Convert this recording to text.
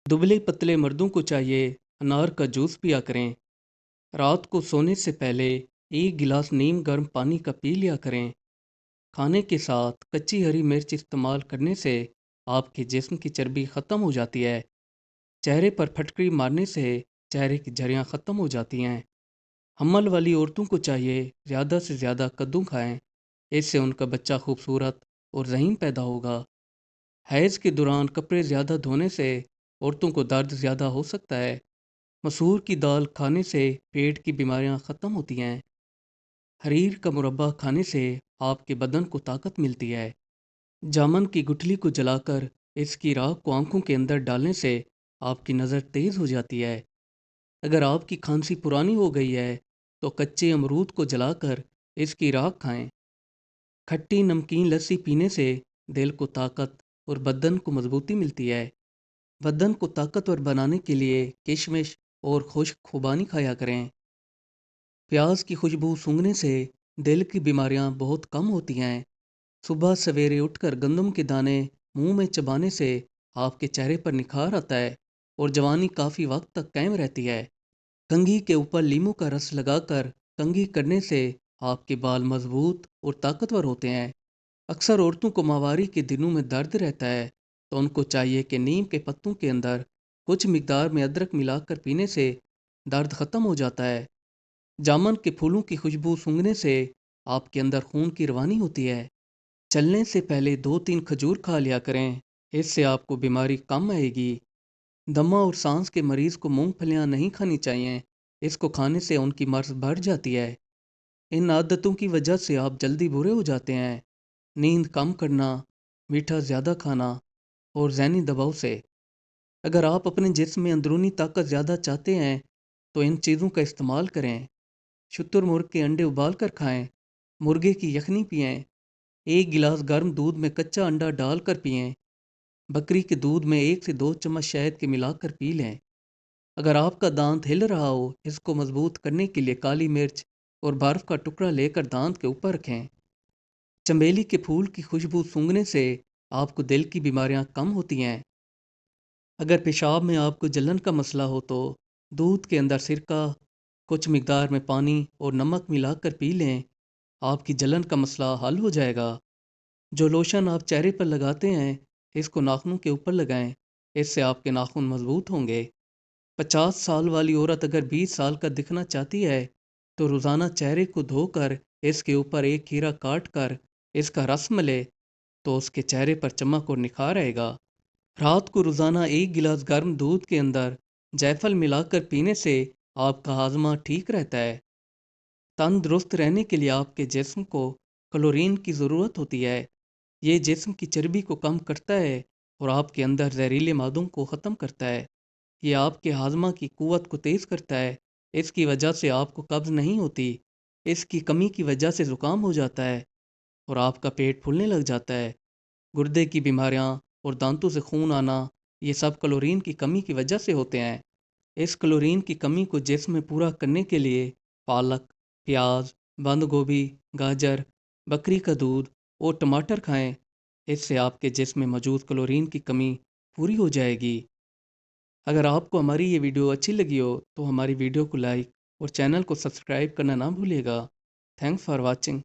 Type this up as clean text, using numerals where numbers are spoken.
दुबले पतले मर्दों को चाहिए अनार का जूस पिया करें। रात को सोने से पहले एक गिलास नीम गर्म पानी का पी लिया करें। खाने के साथ कच्ची हरी मिर्च इस्तेमाल करने से आपके जिस्म की चर्बी ख़त्म हो जाती है। चेहरे पर फटकरी मारने से चेहरे की झुर्रियाँ ख़त्म हो जाती हैं। हमल वाली औरतों को चाहिए ज़्यादा से ज़्यादा कद्दू खाएं। इससे उनका बच्चा खूबसूरत और ज़हीन पैदा होगा। हैज़ के दौरान कपड़े ज़्यादा धोने से औरतों को दर्द ज़्यादा हो सकता है। मसूर की दाल खाने से पेट की बीमारियां ख़त्म होती हैं। हरीर का मुरब्बा खाने से आपके बदन को ताकत मिलती है। जामन की गुठली को जलाकर इसकी राख को आंखों के अंदर डालने से आपकी नज़र तेज़ हो जाती है। अगर आपकी खांसी पुरानी हो गई है तो कच्चे अमरूद को जलाकर इसकी राख खाएं। खट्टी नमकीन लस्सी पीने से दिल को ताकत और बदन को मजबूती मिलती है। बदन को ताकतवर बनाने के लिए किशमिश और खुश्क खुबानी खाया करें। प्याज की खुशबू सूंघने से दिल की बीमारियां बहुत कम होती हैं। सुबह सवेरे उठकर गंदम के दाने मुंह में चबाने से आपके चेहरे पर निखार आता है और जवानी काफ़ी वक्त तक कायम रहती है। कंघी के ऊपर लीमू का रस लगाकर कंघी करने से आपके बाल मजबूत और ताकतवर होते हैं। अक्सर औरतों को माहवारी के दिनों में दर्द रहता है तो उनको चाहिए कि नीम के पत्तों के अंदर कुछ मिकदार में अदरक मिलाकर पीने से दर्द ख़त्म हो जाता है। जामुन के फूलों की खुशबू सूंघने से आपके अंदर खून की रवानी होती है। चलने से पहले 2-3 खजूर खा लिया करें। इससे आपको बीमारी कम आएगी। दमा और सांस के मरीज़ को मूंगफलियां नहीं खानी चाहिए। इसको खाने से उनकी मर्ज बढ़ जाती है। इन आदतों की वजह से आप जल्दी बुरे हो जाते हैं। नींद कम करना, मीठा ज़्यादा खाना और ज़हनी दबाव से। अगर आप अपने जिस्म में अंदरूनी ताकत ज़्यादा चाहते हैं तो इन चीज़ों का इस्तेमाल करें। शुतुरमुर्ग के अंडे उबाल कर खाएं। मुर्गे की यखनी पिएं। एक गिलास गर्म दूध में कच्चा अंडा डालकर पिएं। बकरी के दूध में 1 से 2 चम्मच शहद के मिलाकर पी लें। अगर आपका दांत हिल रहा हो, इसको मजबूत करने के लिए काली मिर्च और बर्फ़ का टुकड़ा लेकर दांत के ऊपर रखें। चमेली के फूल की खुशबू सूंघने से आपको दिल की बीमारियां कम होती हैं। अगर पेशाब में आपको जलन का मसला हो तो दूध के अंदर सिरका, कुछ मिकदार में पानी और नमक मिलाकर पी लें। आपकी जलन का मसला हल हो जाएगा। जो लोशन आप चेहरे पर लगाते हैं इसको नाखूनों के ऊपर लगाएं। इससे आपके नाखून मजबूत होंगे। 50 साल वाली औरत अगर 20 साल का दिखना चाहती है तो रोज़ाना चेहरे को धोकर इसके ऊपर एक खीरा काट कर इसका रस मले तो उसके चेहरे पर चमक और निखार आएगा। रात को रोज़ाना एक गिलास गर्म दूध के अंदर जायफल मिलाकर पीने से आपका हाजमा ठीक रहता है। तंदुरुस्त रहने के लिए आपके जिस्म को कैलोरीन की ज़रूरत होती है। ये जिस्म की चर्बी को कम करता है और आपके अंदर जहरीले मादों को ख़त्म करता है। ये आपके हाजमा की क़ुव्वत को तेज़ करता है। इसकी वजह से आपको कब्ज़ नहीं होती। इसकी कमी की वजह से ज़ुकाम हो जाता है और आपका पेट फूलने लग जाता है। गुर्दे की बीमारियां और दांतों से खून आना, ये सब क्लोरीन की कमी की वजह से होते हैं। इस क्लोरीन की कमी को जिस्म में पूरा करने के लिए पालक, प्याज, बंद गोभी, गाजर, बकरी का दूध और टमाटर खाएं। इससे आपके जिस्म में मौजूद क्लोरीन की कमी पूरी हो जाएगी। अगर आपको हमारी ये वीडियो अच्छी लगी हो तो हमारी वीडियो को लाइक और चैनल को सब्सक्राइब करना ना भूलिएगा। Thanks for watching.